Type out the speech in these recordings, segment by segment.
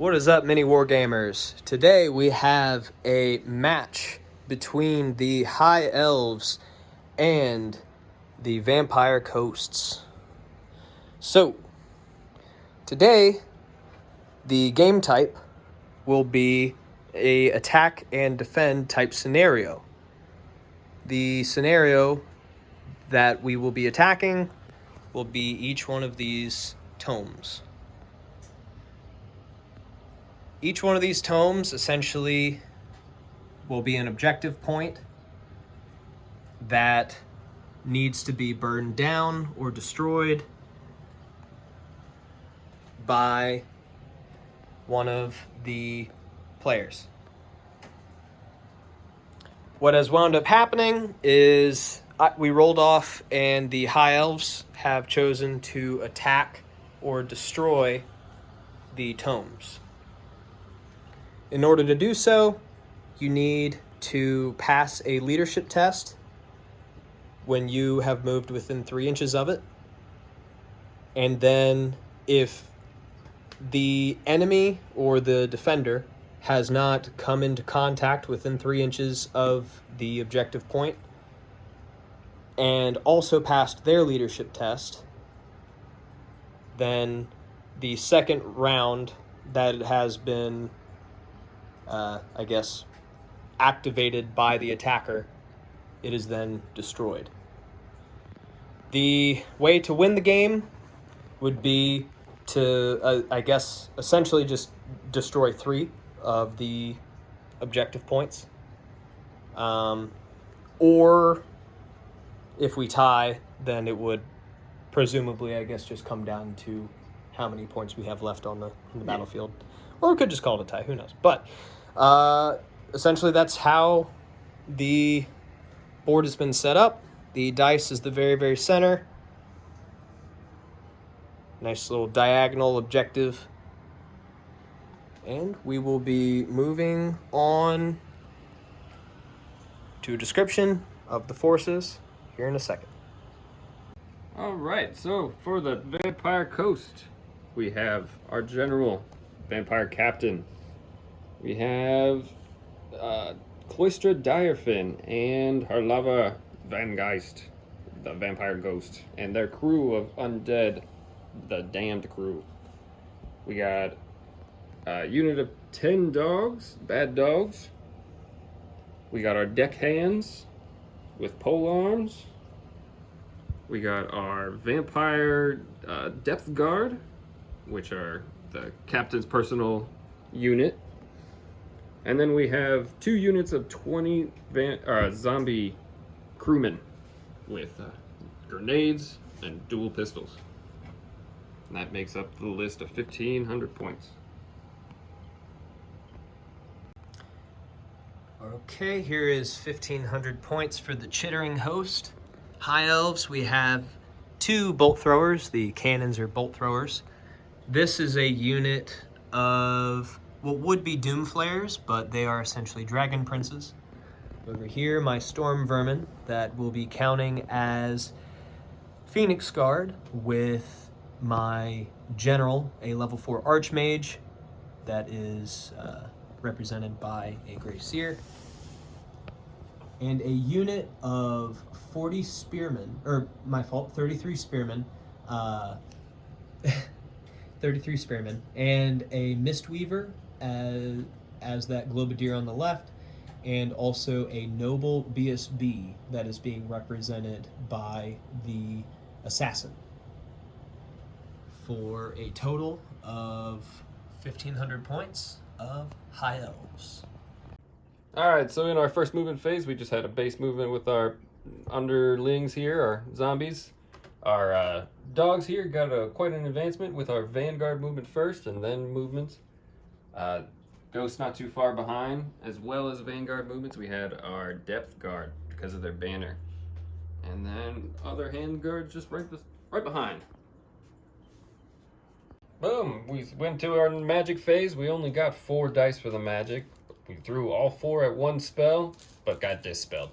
What is up, mini wargamers? Today we have a match between the High Elves and the Vampire Coasts. So, today the game type will be a attack and defend type scenario. The scenario that we will be attacking will be each one of these tomes. Each one of these tomes essentially will be an objective point that needs to be burned down or destroyed by one of the players. What has wound up happening is we rolled off and the High Elves have chosen to attack or destroy the tomes. In order to do so, you need to pass a leadership test when you have moved within 3 inches of it. And then if the enemy or the defender has not come into contact within 3 inches of the objective point and also passed their leadership test, then the second round that it has been activated by the attacker, it is then destroyed. The way to win the game would be to, essentially just destroy 3 of the objective points. Or if we tie, then it would presumably, just come down to how many points we have left on the battlefield. Or we could just call it a tie, who knows. But essentially that's how the board has been set up. The dice is the very, very center. Nice little diagonal objective. And we will be moving on to a description of the forces here in a second. Alright, so for the Vampire Coast, we have our general, Vampire Captain. We have Cloistra Direfin and Harlava Vangeist, the Vampire Ghost, and their crew of undead, the Damned Crew. We got a unit of 10 dogs, bad dogs. We got our deckhands with pole arms. We got our Vampire Depth Guard, which are the captain's personal unit. And then we have 2 units of 20 zombie crewmen with grenades and dual pistols. And that makes up the list of 1,500 points. Okay, here is 1,500 points for the Chittering Host. High Elves, we have 2 bolt throwers. The cannons are bolt throwers. This is a unit of what would be Doom Flayers, but they are essentially Dragon Princes. Over here, my Storm Vermin, that will be counting as Phoenix Guard with my General, a level 4 Archmage, that is represented by a Grey Seer. And a unit of 40 Spearmen, 33 Spearmen, 33 Spearmen, and a Mistweaver as that Globadier on the left, and also a Noble BSB that is being represented by the Assassin, for a total of 1,500 points of High Elves. Alright, so in our first movement phase, we just had a base movement with our underlings here, our zombies. Our dogs here got quite an advancement with our Vanguard movement first, and then movements. Ghosts not too far behind, as well as Vanguard movements. We had our Depth Guard because of their banner. And then other hand guards just right behind. Boom! We went to our magic phase. We only got 4 dice for the magic. We threw all 4 at one spell, but got dispelled.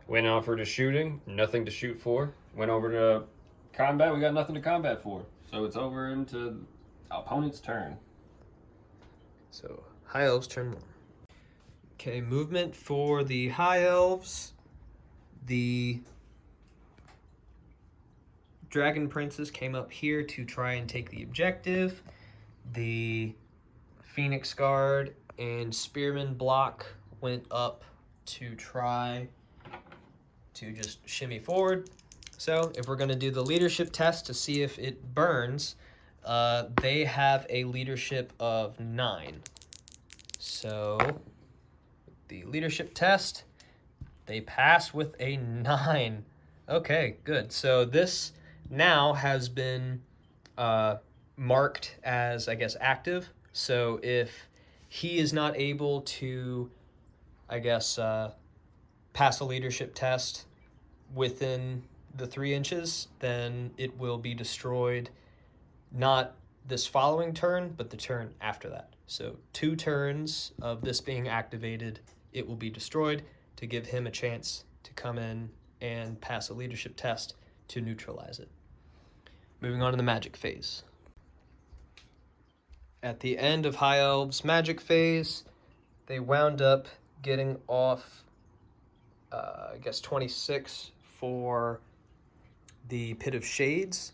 Went over to shooting, nothing to shoot for. Went over to combat, we got nothing to combat for. So it's over into opponent's turn. So High Elves turn 1. Okay, movement for the High Elves. The Dragon Princes came up here to try and take the objective. The Phoenix Guard and Spearmen block went up to try to just shimmy forward. So if we're going to do the leadership test to see if it burns, they have a leadership of 9. So the leadership test, they pass with a 9. Okay, good. So this now has been marked as, I guess, active. So if he is not able to, I guess, pass a leadership test within the 3 inches, then it will be destroyed, not this following turn, but the turn after that. So 2 turns of this being activated, it will be destroyed to give him a chance to come in and pass a leadership test to neutralize it. Moving on to the magic phase. At the end of High Elves' magic phase, they wound up getting off, I guess, 26 for the Pit of Shades,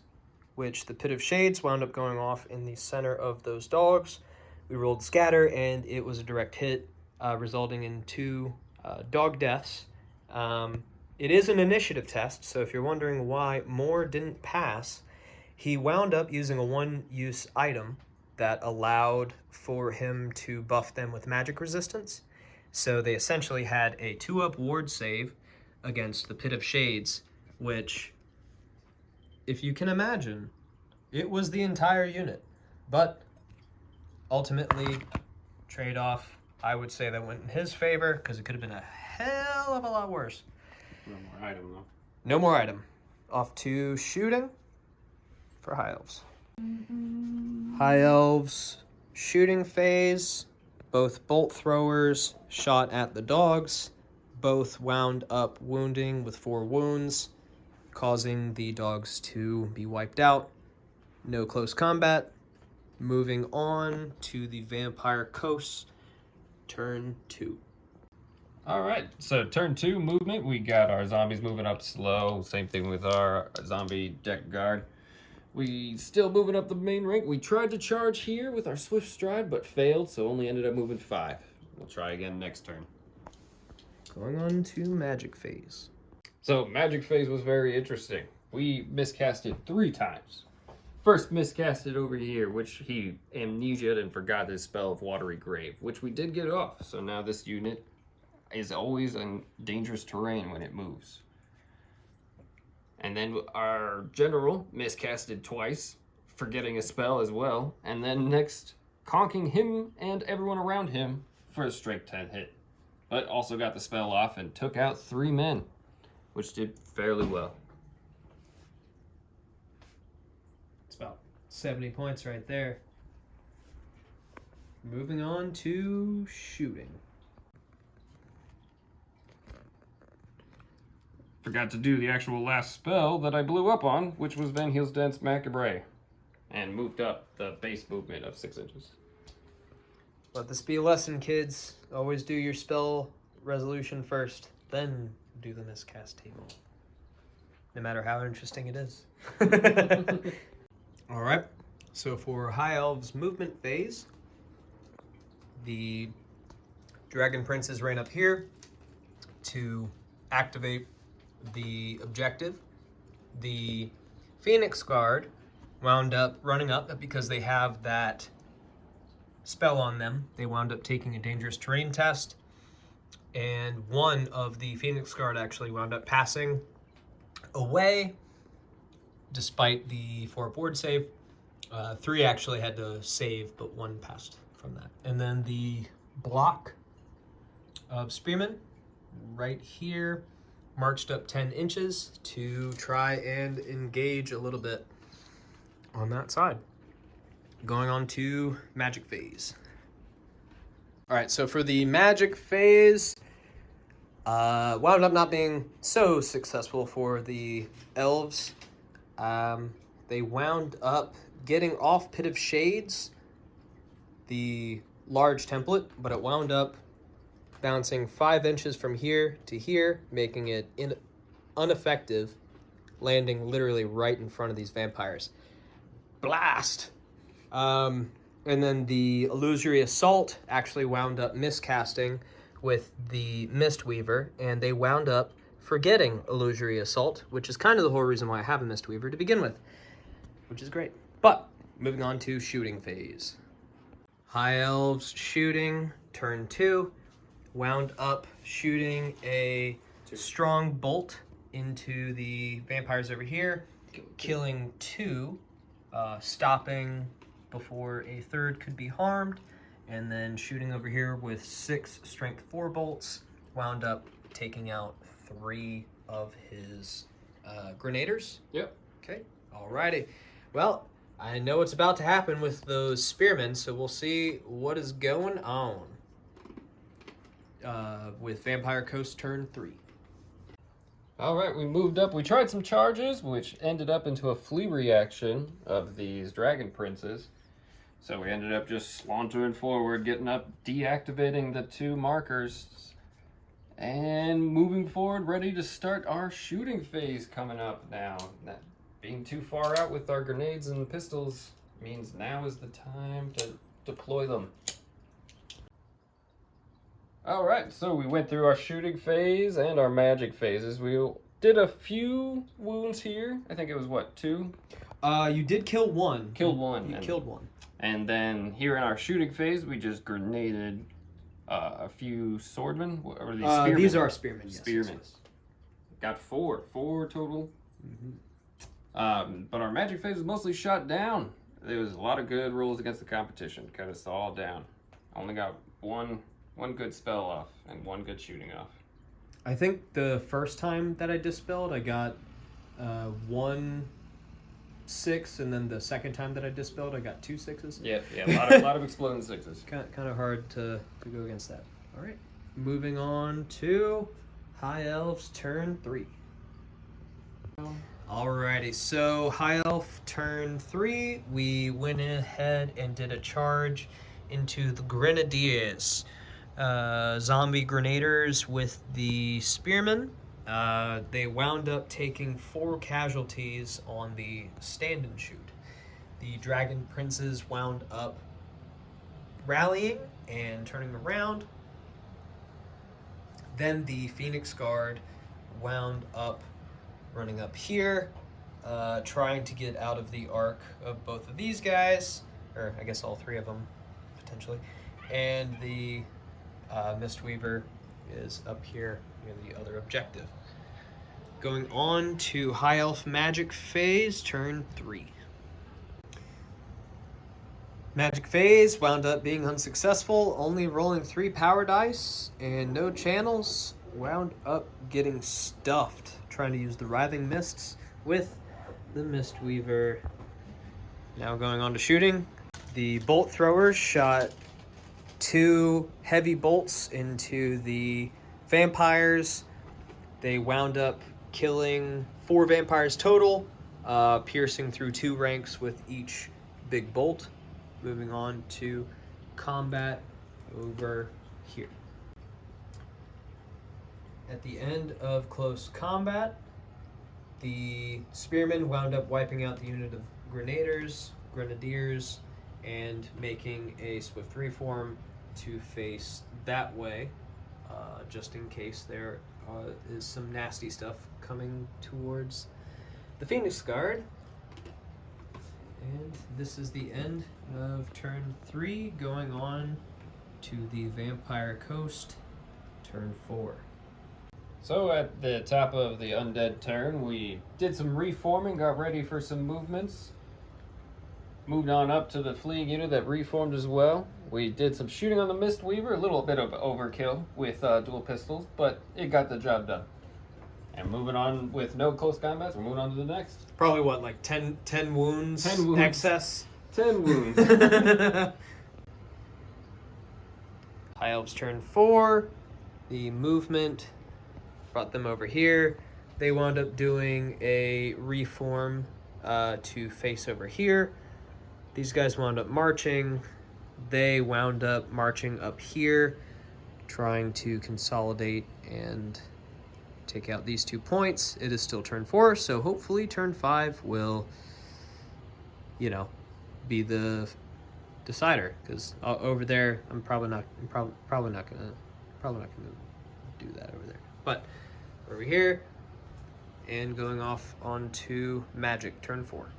which the Pit of Shades wound up going off in the center of those dogs. We rolled scatter, and it was a direct hit, resulting in 2 dog deaths. It is an initiative test, so if you're wondering why more didn't pass, he wound up using a 1-use item that allowed for him to buff them with magic resistance. So they essentially had a 2-up ward save against the Pit of Shades, which, if you can imagine, it was the entire unit. But ultimately, trade-off, I would say that went in his favor, because it could have been a hell of a lot worse. No more item, though. No more item. Off to shooting for High Elves. High Elves shooting phase. Both bolt throwers shot at the dogs. Both wound up wounding with 4 wounds, causing the dogs to be wiped out. No close combat. Moving on to the Vampire Coast, turn 2. All right, so turn 2 movement. We got our zombies moving up slow. Same thing with our zombie deck guard. We still moving up the main rank. We tried to charge here with our swift stride, but failed, so only ended up moving 5. We'll try again next turn. Going on to magic phase. So magic phase was very interesting. We miscasted 3 times. First miscasted over here, which he amnesia'd and forgot his spell of Watery Grave, which we did get off. So now this unit is always in dangerous terrain when it moves. And then our general miscasted twice, forgetting a spell as well. And then next, conking him and everyone around him for a straight 10 hit. But also got the spell off and took out 3 men, which did fairly well. It's about 70 points right there. Moving on to shooting. Forgot to do the actual last spell that I blew up on, which was Van Heel's Dance Macabre, and moved up the base movement of 6 inches. Let this be a lesson, kids. Always do your spell resolution first, then do the miscast table. No matter how interesting it is. All right, so for High Elves movement phase, the Dragon Princes ran up here to activate the objective. The Phoenix Guard wound up running up because they have that spell on them. They wound up taking a dangerous terrain test, and one of the Phoenix Guard actually wound up passing away despite the 4 board save. 3 actually had to save, but 1 passed from that. And then the block of Spearmen right here marched up 10 inches to try and engage a little bit on that side. Going on to magic phase. All right, so for the magic phase, wound up not being so successful for the elves. They wound up getting off Pit of Shades. The large template, but it wound up bouncing 5 inches from here to here, making it ineffective, landing literally right in front of these vampires. Blast! And then the Illusory Assault actually wound up miscasting with the Mistweaver, and they wound up forgetting Illusory Assault, which is kind of the whole reason why I have a Mistweaver to begin with, which is great. But moving on to shooting phase. High Elves shooting, turn 2, wound up shooting a strong bolt into the vampires over here, killing 2, stopping before a third could be harmed, and then shooting over here with 6 strength 4 bolts, wound up taking out 3 of his grenaders. Yep. Okay, alrighty. Well, I know what's about to happen with those spearmen, so we'll see what is going on with Vampire Coast turn 3. All right, we moved up. We tried some charges, which ended up into a flee reaction of these dragon princes. So we ended up just sauntering forward, getting up, deactivating the 2 markers, and moving forward, ready to start our shooting phase coming up now. That being too far out with our grenades and pistols means now is the time to deploy them. All right, so we went through our shooting phase and our magic phases. We did a few wounds here. I think it was, what, 2? You did kill 1. Killed 1. You killed 1. And then here in our shooting phase, we just grenaded a few swordmen. Or these spearmen? These are spearmen, yes. Spearmen. Yes. Got 4 total. But our magic phase was mostly shot down. There was a lot of good rolls against the competition. Cut us all down. Only got one good spell off and 1 good shooting off. I think the first time that I dispelled, I got 1 6, and then the second time that I dispelled, I got 2 6s. Yeah, a lot of exploding 6s. Kind of hard to go against that. All right, moving on to High Elves turn 3. Alrighty, so High Elf turn 3, we went ahead and did a charge into the Grenadiers. Zombie Grenaders with the Spearmen. They wound up taking 4 casualties on the stand and shoot. The Dragon Princes wound up rallying and turning around. Then the Phoenix Guard wound up running up here, trying to get out of the arc of both of these guys, or I guess all 3 of them, potentially. And the Mistweaver is up here near the other objective. Going on to High Elf Magic Phase, turn 3. Magic Phase wound up being unsuccessful, only rolling 3 power dice and no channels. Wound up getting stuffed, trying to use the Writhing Mists with the Mistweaver. Now going on to shooting. The Bolt Throwers shot 2 heavy bolts into the vampires. They wound up killing 4 vampires total, piercing through 2 ranks with each big bolt. Moving on to combat over here. At the end of close combat, the Spearmen wound up wiping out the unit of Grenadiers, and making a swift reform to face that way, just in case there is some nasty stuff coming towards the Phoenix Guard. And this is the end of turn 3, going on to the Vampire Coast, turn 4. So at the top of the undead turn, we did some reforming, got ready for some movements. Moved on up to the fleeing unit that reformed as well. We did some shooting on the Mistweaver, a little bit of overkill with dual pistols, but it got the job done. And moving on with no close combats, we're moving on to the next. Probably what, like 10 wounds? 10 wounds. Excess? 10 wounds. High Elves turn 4. The movement brought them over here. They wound up doing a reform to face over here. These guys wound up marching. they wound up marching up here, trying to consolidate and take out these 2 points. It is still turn 4, so hopefully turn 5 will, you know, be the decider. Because over there, I'm probably not gonna do that over there. But over here, and going off onto magic, turn 4.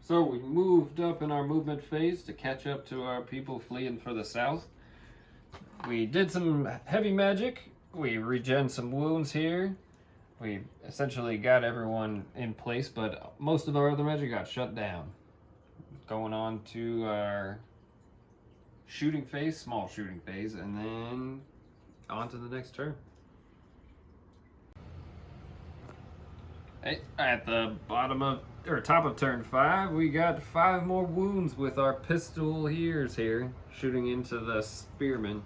So we moved up in our movement phase to catch up to our people fleeing for the south. We did some heavy magic. We regen some wounds here. We essentially got everyone in place, but most of our other magic got shut down. Going on to our shooting phase, small shooting phase, and then on to the next turn. Hey, at the bottom of, or top of turn 5, we got 5 more wounds with our pistoliers here, shooting into the spearmen.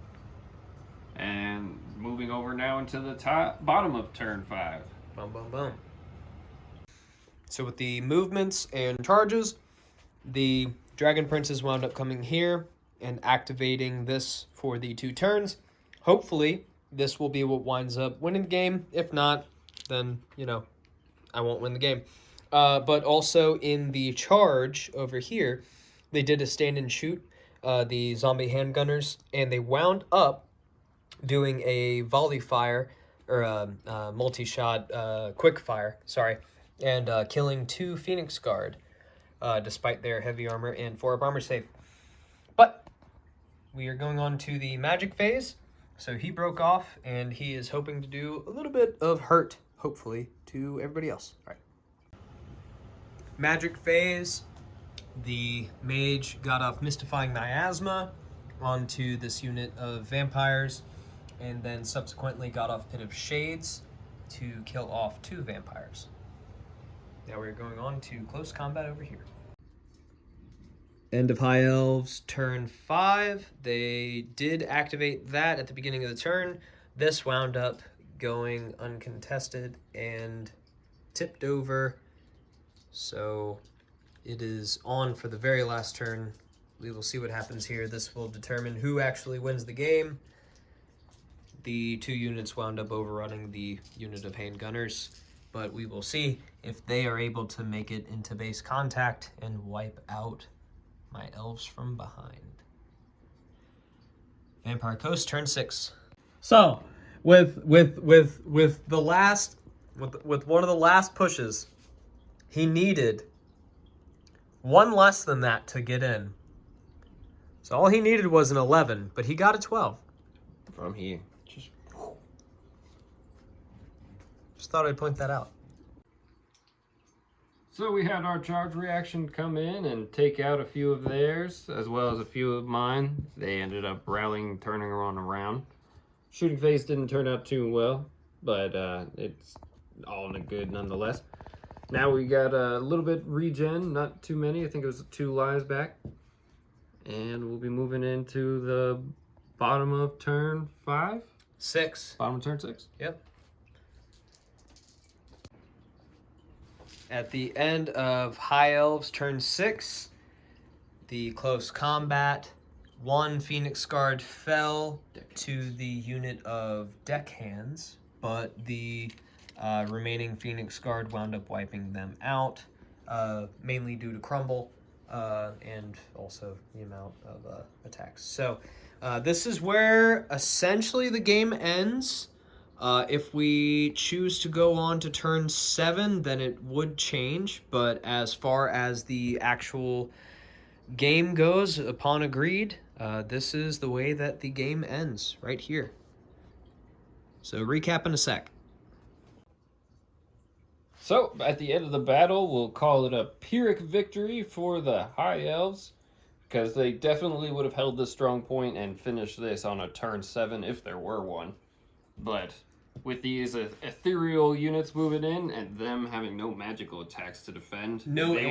And moving over now into the bottom of turn 5. Boom, boom, boom. So with the movements and charges, the Dragon Princes wound up coming here and activating this for the 2 turns. Hopefully, this will be what winds up winning the game. If not, then, you know, I won't win the game. But also in the charge over here, they did a stand and shoot, the zombie handgunners, and they wound up doing a volley fire, or a multi-shot quick fire, sorry, and killing 2 Phoenix Guard, despite their heavy armor and 4-up armor save. But we are going on to the magic phase, so he broke off, and he is hoping to do a little bit of hurt, hopefully, to everybody else. All right. Magic phase, the mage got off Mystifying Miasma onto this unit of vampires, and then subsequently got off Pit of Shades to kill off 2 vampires. Now we're going on to close combat over here. End of High Elves, turn 5. They did activate that at the beginning of the turn. This wound up going uncontested and tipped over. So it is on for the very last turn. We will see what happens here. This will determine who actually wins the game. The 2 units wound up overrunning the unit of handgunners, but we will see if they are able to make it into base contact and wipe out my elves from behind. Vampire Coast, turn 6. So, with the last, with one of the last pushes, he needed 1 less than that to get in. So all he needed was an 11, but he got a 12 From here. Just thought I'd point that out. So we had our charge reaction come in and take out a few of theirs, as well as a few of mine. They ended up rallying, turning on around. Shooting phase didn't turn out too well, but it's all in a good nonetheless. Now we got a little bit regen, not too many. I think it was 2 lives back. And we'll be moving into the bottom of turn 5? 6. Bottom of turn 6? Yep. At the end of High Elves, turn 6, the close combat, 1 Phoenix Guard fell to the unit of deckhands, but the remaining Phoenix Guard wound up wiping them out, mainly due to crumble and also the amount of attacks. So this is where essentially the game ends. If we choose to go on to turn 7, then it would change. But as far as the actual game goes, upon agreed, this is the way that the game ends, right here. So recap in a sec. So, at the end of the battle, we'll call it a Pyrrhic victory for the High Elves, because they definitely would have held this strong point and finished this on a turn 7 if there were one. But with these ethereal units moving in and them having no magical attacks to defend, they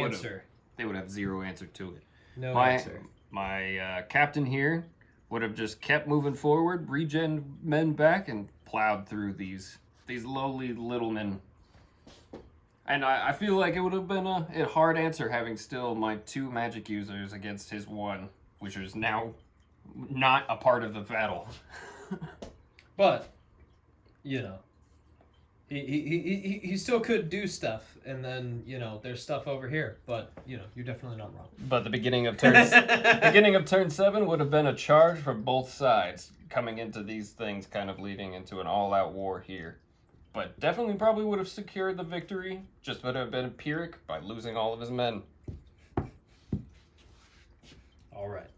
would have 0 answer to it. No answer. My captain here would have just kept moving forward, regen men back, and plowed through these lowly little men. And I feel like it would have been a hard answer having still my 2 magic users against his 1, which is now not a part of the battle. But, you know, he still could do stuff, and then, you know, there's stuff over here. But, you know, you're definitely not wrong. But the beginning of turn 7 would have been a charge from both sides, coming into these things, kind of leading into an all-out war here. But definitely probably would have secured the victory, just would have been Pyrrhic by losing all of his men. All right.